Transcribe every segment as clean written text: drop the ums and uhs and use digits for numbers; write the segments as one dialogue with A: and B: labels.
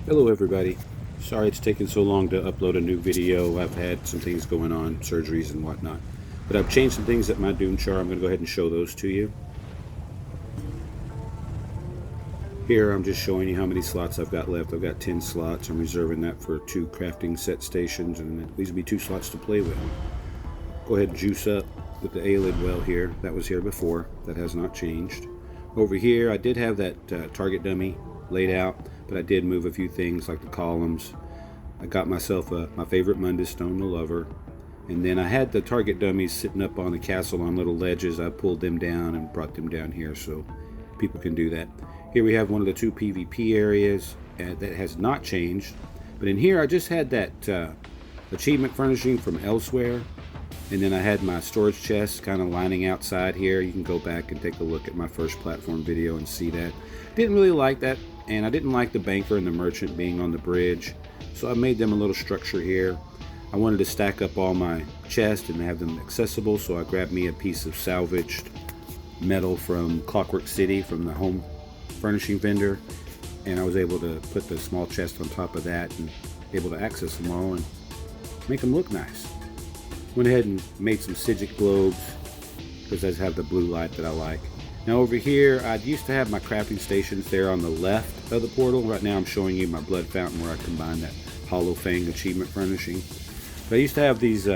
A: Hello everybody. Sorry it's taken so long to upload a new video. I've had some things going on, surgeries and whatnot. But I've changed some things at my Doom char. I'm going to go ahead and show those to you. Here I'm just showing you how many slots I've got left. I've got 10 slots. I'm reserving that for 2 crafting set stations, and these will be 2 slots to play with. Go ahead and juice up with the Aelid well here. That was here before. That has not changed. Over here I did have that target dummy laid out, but I did move a few things like the columns. I got myself my favorite Mundus stone, the lover, and then I had the target dummies sitting up on the castle on little ledges. I pulled them down and brought them down here so people can do that. Here we have one of the 2 PvP areas that has not changed, but in here I just had that achievement furnishing from elsewhere, and then I had my storage chest kind of lining outside here. You can go back and take a look at my first platform video and see that. Didn't really like that, and I didn't like the banker and the merchant being on the bridge, so I made them a little structure here. I wanted to stack up all my chests and have them accessible, so I grabbed me a piece of salvaged metal from Clockwork City from the home furnishing vendor, and I was able to put the small chest on top of that and able to access them all and make them look nice. Went ahead and made some Psijic globes because those have the blue light that I like. Now over here, I used to have my crafting stations there on the left of the portal. Right now I'm showing you my blood fountain where I combine that Hollow Fang achievement furnishing. But I used to have these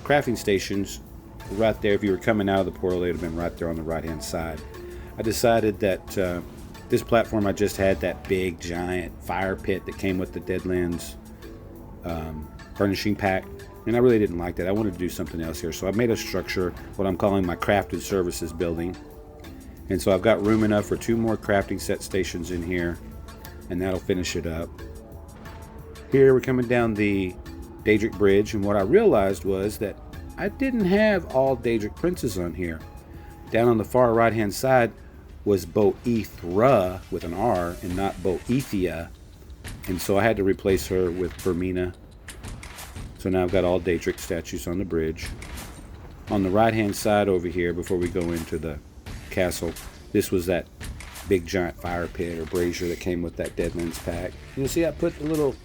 A: crafting stations right there. If you were coming out of the portal, they'd have been right there on the right hand side. I decided that this platform I just had, that big giant fire pit that came with the Deadlands furnishing pack, and I really didn't like that. I wanted to do something else here, so I made a structure, what I'm calling my crafted services building. And so I've got room enough for 2 more crafting set stations in here, and that'll finish it up. Here we're coming down the Daedric Bridge, and what I realized was that I didn't have all Daedric princes on here. Down on the far right hand side was Boethra with an R and not Boethia, and so I had to replace her with Vermina. So now I've got all Daedric statues on the bridge. On the right hand side over here, before we go into the castle, this was that big giant fire pit or brazier that came with that Deadlands pack. You'll see I put a little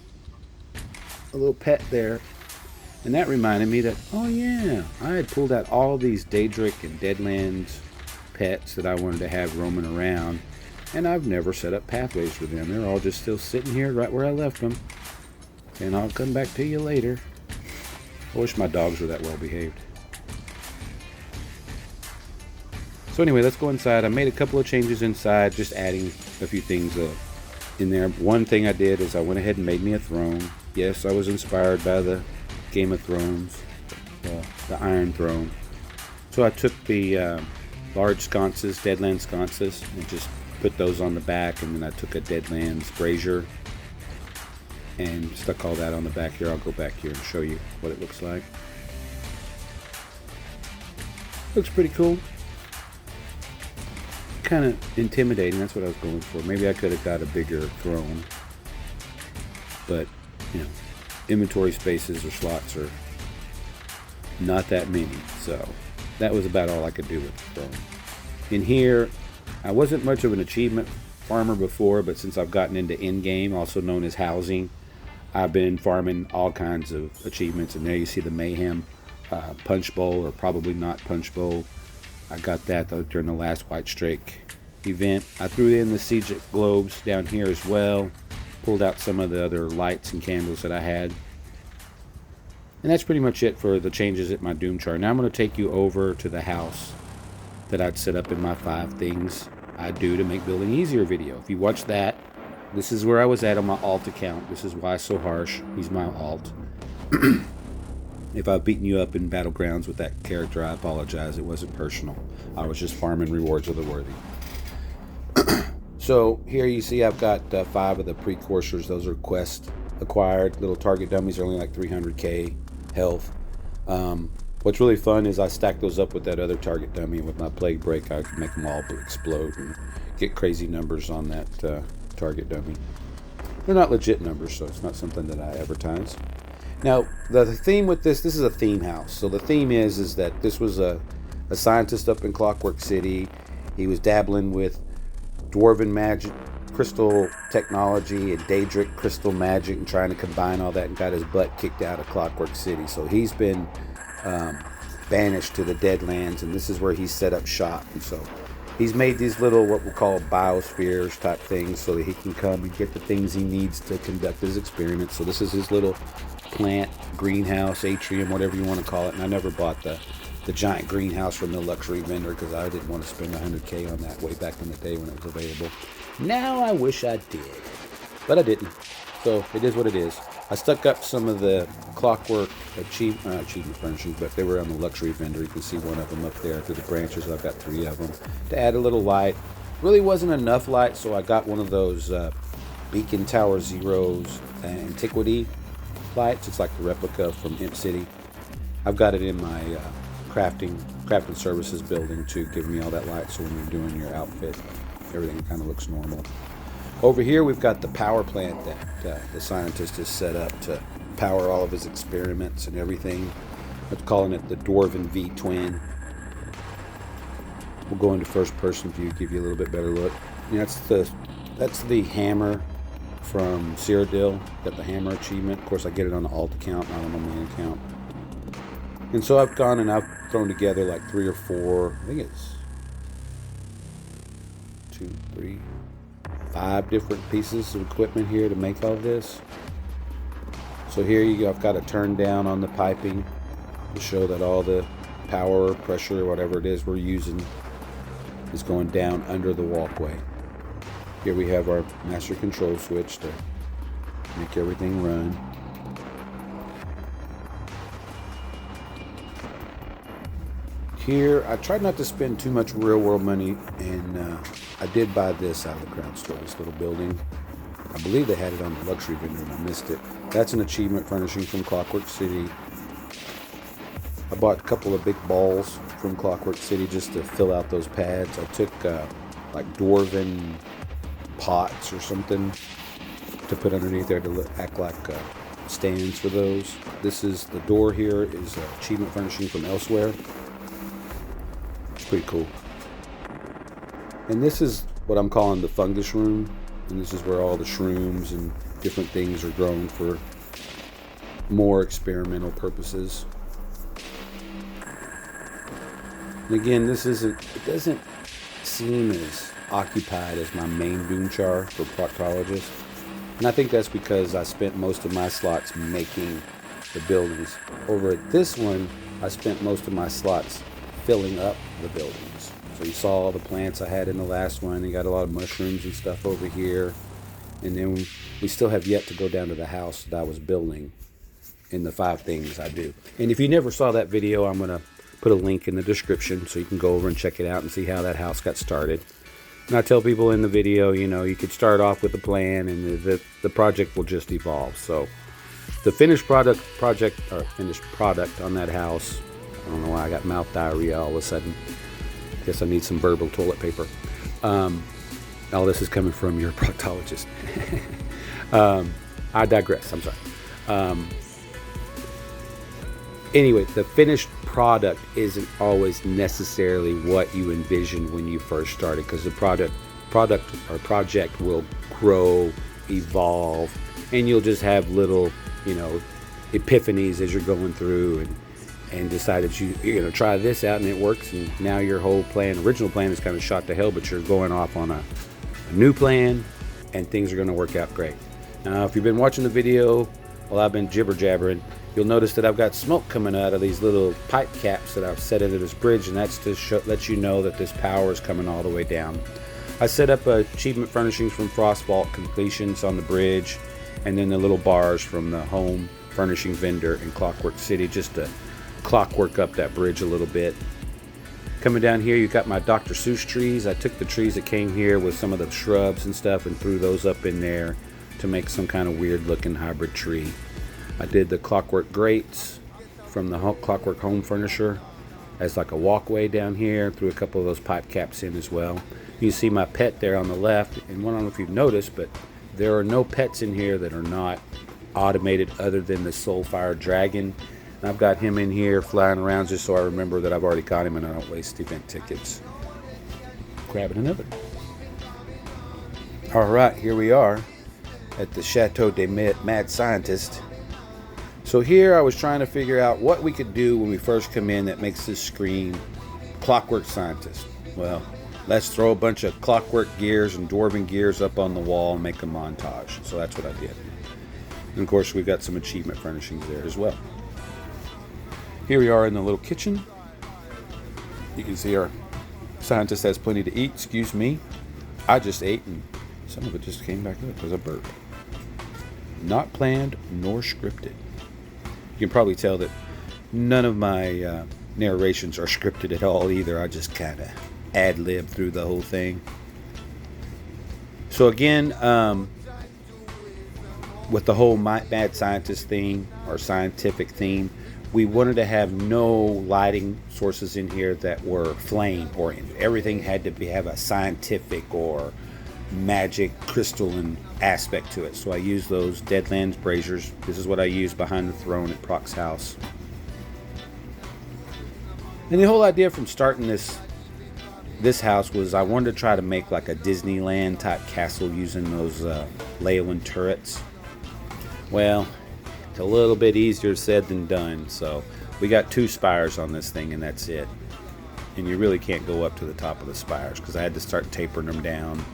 A: pet there, and that reminded me that, oh yeah, I had pulled out all these Daedric and Deadlands pets that I wanted to have roaming around, and I've never set up pathways for them. They're all just still sitting here right where I left them, and I'll come back to you later. I wish my dogs were that well behaved. So anyway, let's go inside. I made a couple of changes inside, just adding a few things in there. One thing I did is I went ahead and made me a throne. Yes, I was inspired by the Game of Thrones, the Iron Throne. So I took the large sconces, Deadland sconces, and just put those on the back, and then I took a Deadlands brazier and stuck all that on the back here. I'll go back here and show you what it looks like. Looks pretty cool. Kind of intimidating. That's what I was going for. Maybe I could have got a bigger throne, but you know, inventory spaces or slots are not that many, so that was about all I could do with the throne. In here, I wasn't much of an achievement farmer before, but since I've gotten into in-game, also known as housing, I've been farming all kinds of achievements. And there you see the Mayhem Punch Bowl, or probably not Punch Bowl. I got that during the last White Strake event. I threw in the Psijic globes down here as well. Pulled out some of the other lights and candles that I had. And that's pretty much it for the changes at my Doom chart. Now I'm going to take you over to the house that I'd set up in my 5 things I do to make building easier video. If you watch that, this is where I was at on my alt account. This is why it's so harsh. He's my alt. If I've beaten you up in Battlegrounds with that character, I apologize. It wasn't personal. I was just farming rewards of the worthy. So here you see I've got 5 of the precursors. Those are quest acquired. Little target dummies are only like 300k health. What's really fun is I stack those up with that other target dummy. With my Plague Break, I can make them all explode and get crazy numbers on that target dummy. They're not legit numbers, so it's not something that I advertise. Now, the theme with this is a theme house. So the theme is that this was a a scientist up in Clockwork City. He was dabbling with dwarven magic, crystal technology, and Daedric crystal magic, and trying to combine all that, and got his butt kicked out of Clockwork City. So he's been banished to the Deadlands, and this is where he's set up shop. And so he's made these little, what we'll call biospheres type things, so that he can come and get the things he needs to conduct his experiments. So this is his little plant greenhouse, atrium, whatever you want to call it. And I never bought the giant greenhouse from the luxury vendor because I didn't want to spend $100K on that way back in the day when it was available. Now I wish I did, but I didn't. So it is what it is. I stuck up some of the Clockwork achievement furnishings, but they were on the luxury vendor. You can see one of them up there through the branches. I've got 3 of them to add a little light. Really wasn't enough light, so I got one of those Beacon Tower Zero's Antiquity lights. It's like the replica from Imp City. I've got it in my crafting services building to give me all that light, so when you're doing your outfit, everything kind of looks normal. Over here we've got the power plant that the scientist has set up to power all of his experiments and everything. I'm calling it the Dwarven V-Twin. We'll go into first person view, give you a little bit better look. And that's the hammer from Cyrodiil. Got the hammer achievement. Of course I get it on the alt account, not on the main account. And so I've gone and I've thrown together like 3 or 4, I think it's 2, 3, 5 different pieces of equipment here to make all this. So here you go, I've got it turned down on the piping to show that all the power, pressure, whatever it is we're using is going down under the walkway. Here we have our master control switch to make everything run. Here, I tried not to spend too much real world money, and I did buy this out of the Crown Store, this little building. I believe they had it on the luxury vendor and I missed it. That's an achievement furnishing from Clockwork City. I bought a couple of big balls from Clockwork City just to fill out those pads. I took like dwarven pots or something to put underneath there to act like stands for those. This is the door here is achievement furnishing from elsewhere. Pretty cool. And this is what I'm calling the Fungus Room, and this is where all the shrooms and different things are grown for more experimental purposes. And again, it doesn't seem as occupied as my main Doomchar for proctologist, and I think that's because I spent most of my slots making the buildings. Over at this one, I spent most of my slots filling up the buildings. So you saw all the plants I had in the last one. You got a lot of mushrooms and stuff over here. And then we still have yet to go down to the house that I was building in the 5 things I do. And if you never saw that video, I'm going to put a link in the description so you can go over and check it out and see how that house got started. And I tell people in the video, you know, you could start off with a plan and the project will just evolve. So the finished product on that house, I don't know why I got mouth diarrhea all of a sudden. Guess I need some verbal toilet paper. All this is coming from your proctologist. I digress. I'm sorry. Anyway, the finished product isn't always necessarily what you envisioned when you first started, because the product or project will grow, evolve, and you'll just have little, you know, epiphanies as you're going through and decide that you're going to try this out and it works, and now your whole original plan is kind of shot to hell, but you're going off on a new plan and things are going to work out great. Now, if you've been watching the video while I've been jibber jabbering, you'll notice that I've got smoke coming out of these little pipe caps that I've set into this bridge, and that's to let you know that this power is coming all the way down. I set up achievement furnishings from Frostvault completions on the bridge, and then the little bars from the home furnishing vendor in Clockwork City, just to clockwork up that bridge a little bit. Coming down here, you've got my Dr. Seuss trees. I took the trees that came here with some of the shrubs and stuff and threw those up in there to make some kind of weird looking hybrid tree. I did the clockwork grates from the Clockwork Home Furnisher as like a walkway down here. Threw a couple of those pipe caps in as well. You see my pet there on the left, and I don't know if you've noticed, but there are no pets in here that are not automated other than the Soulfire Dragon. I've got him in here flying around just so I remember that I've already got him and I don't waste event tickets. Grabbing another. Alright, here we are at the Chateau des Mad Scientists. So here I was trying to figure out what we could do when we first come in that makes this scream Clockwork Scientist. Well, let's throw a bunch of clockwork gears and dwarven gears up on the wall and make a montage. So that's what I did. And of course we've got some achievement furnishings there as well. Here we are in the little kitchen. You can see our scientist has plenty to eat. Excuse me. I just ate and some of it just came back up as a burp. Not planned nor scripted. You can probably tell that none of my narrations are scripted at all either. I just kind of ad-lib through the whole thing. So again, with the whole mad scientist theme or scientific theme, we wanted to have no lighting sources in here that were flame oriented. Everything had to have a scientific or magic crystalline aspect to it. So I used those Deadlands braziers. This is what I used behind the throne at Proc's house. And the whole idea from starting this house was I wanted to try to make like a Disneyland type castle using those Leyland turrets. Well, it's a little bit easier said than done. So we got 2 spires on this thing and that's it. And you really can't go up to the top of the spires because I had to start tapering them down.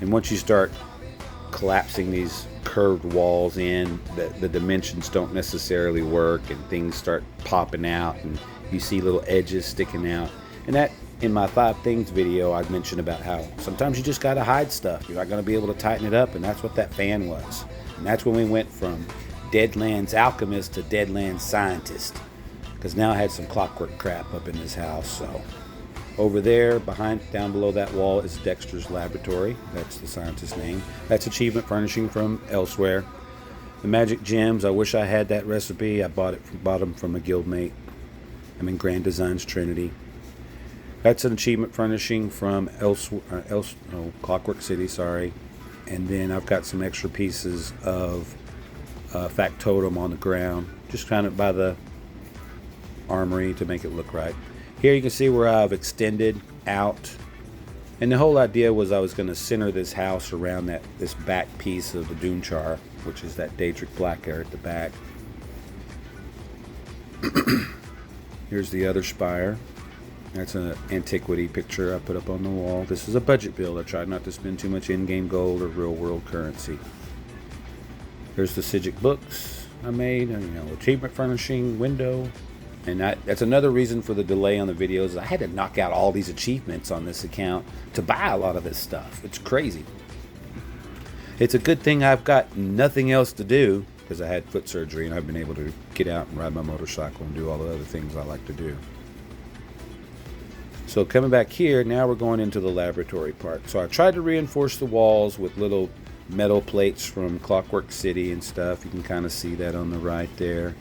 A: And once you start collapsing these curved walls in, the dimensions don't necessarily work and things start popping out and you see little edges sticking out. And that, in my 5 things video, I'd mentioned about how sometimes you just got to hide stuff. You're not going to be able to tighten it up, and that's what that fan was. And that's when we went from Deadlands Alchemist to Deadlands Scientist, because now I had some clockwork crap up in this house. So over there, down below that wall is Dexter's Labrotory. That's the scientist's name. That's achievement furnishing from elsewhere. The magic gems, I wish I had that recipe. I bought them from a guildmate. I'm in Grand Design's Trinity. That's an achievement furnishing from Clockwork City, sorry. And then I've got some extra pieces of factotum on the ground, just kind of by the armory to make it look right. Here you can see where I've extended out. And the whole idea was I was going to center this house around this back piece of the Doomchar, which is that Daedric black area at the back. Here's the other spire. That's an antiquity picture I put up on the wall. This is a budget build. I tried not to spend too much in-game gold or real-world currency. There's the Sigic books I made, and, achievement furnishing, window. And that's another reason for the delay on the videos. I had to knock out all these achievements on this account to buy a lot of this stuff. It's crazy. It's a good thing I've got nothing else to do, because I had foot surgery and I've been able to get out and ride my motorcycle and do all the other things I like to do. So coming back here, now we're going into the laboratory part. So I tried to reinforce the walls with little metal plates from Clockwork City and stuff. You can kind of see that on the right there.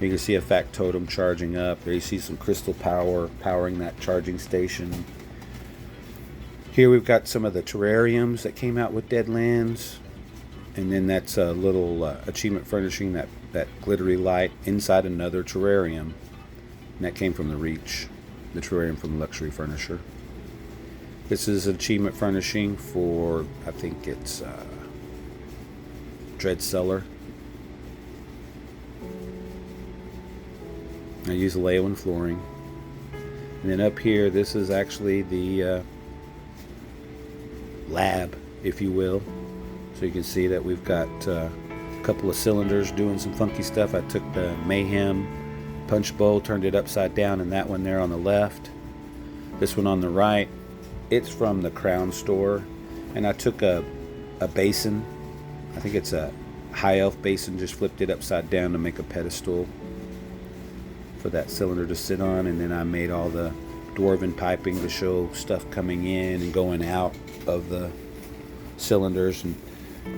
A: You can see a factotum charging up. There you see some crystal power powering that charging station. Here we've got some of the terrariums that came out with Deadlands. And then that's a little achievement furnishing, that glittery light inside another terrarium. And that came from the Reach, the terrarium from Luxury Furnisher. This is achievement furnishing for, I think it's Dread Cellar. I use Leyland flooring. And then up here, this is actually the lab, if you will. So you can see that we've got a couple of cylinders doing some funky stuff. I took the Mayhem punch bowl, turned it upside down, and that one there on the left. This one on the right, it's from the Crown store. And I took a basin. I think it's a high elf basin, just flipped it upside down to make a pedestal for that cylinder to sit on. And then I made all the dwarven piping to show stuff coming in and going out of the cylinders, and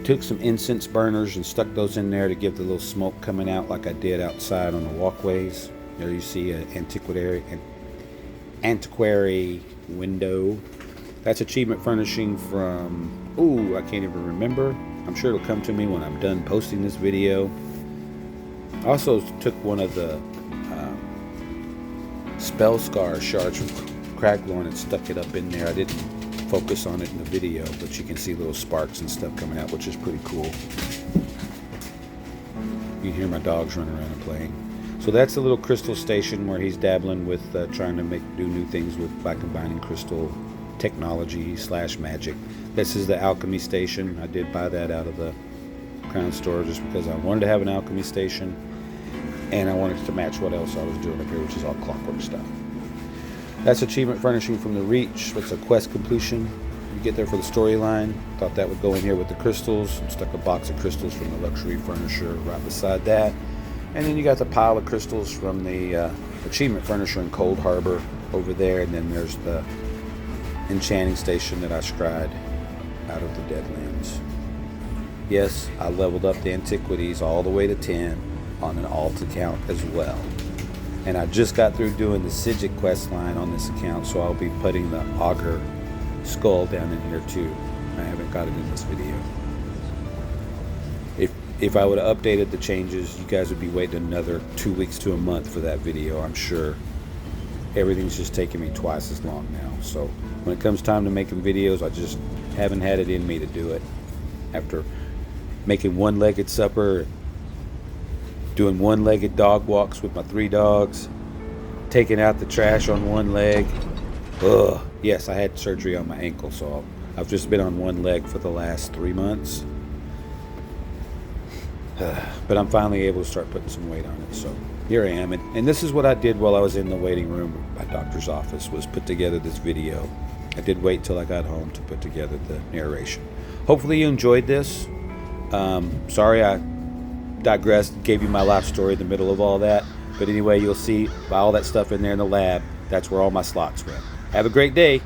A: took some incense burners and stuck those in there to give the little smoke coming out like I did outside on the walkways. There you see an antiquary window. That's achievement furnishing from, I can't even remember. I'm sure it'll come to me when I'm done posting this video. I also took one of the spell scar shards from Cracklorn and stuck it up in there. I didn't focus on it in the video, but you can see little sparks and stuff coming out, which is pretty cool. You can hear my dogs running around and playing. So that's the little crystal station where he's dabbling with trying to do new things by combining crystal technology / magic. This is the Alchemy Station. I did buy that out of the Crown Store just because I wanted to have an Alchemy Station, and I wanted to match what else I was doing up here, which is all clockwork stuff. That's achievement furnishing from the Reach. It's a quest completion. You get there for the storyline. Thought that would go in here with the crystals. Stuck a box of crystals from the luxury furnisher right beside that. And then you got the pile of crystals from the achievement furnisher in Cold Harbor over there. And then there's the enchanting station that I scried out of the Deadlands. Yes, I leveled up the antiquities all the way to 10 on an alt account as well. And I just got through doing the Sigic quest line on this account, so I'll be putting the Augur skull down in here too. I haven't got it in this video. If I would have updated the changes, you guys would be waiting another 2 weeks to a month for that video, I'm sure. Everything's just taking me twice as long now. So when it comes time to making videos, I just haven't had it in me to do it. After making one-legged supper, doing one-legged dog walks with my 3 dogs, taking out the trash on one leg. Ugh. Yes, I had surgery on my ankle, so I've just been on one leg for the last 3 months. But I'm finally able to start putting some weight on it, so here I am. And this is what I did while I was in the waiting room at my doctor's office, was put together this video. I did wait till I got home to put together the narration. Hopefully you enjoyed this. Sorry I digressed, gave you my life story in the middle of all that. But anyway, you'll see by all that stuff in there in the lab, that's where all my slots went. Have a great day.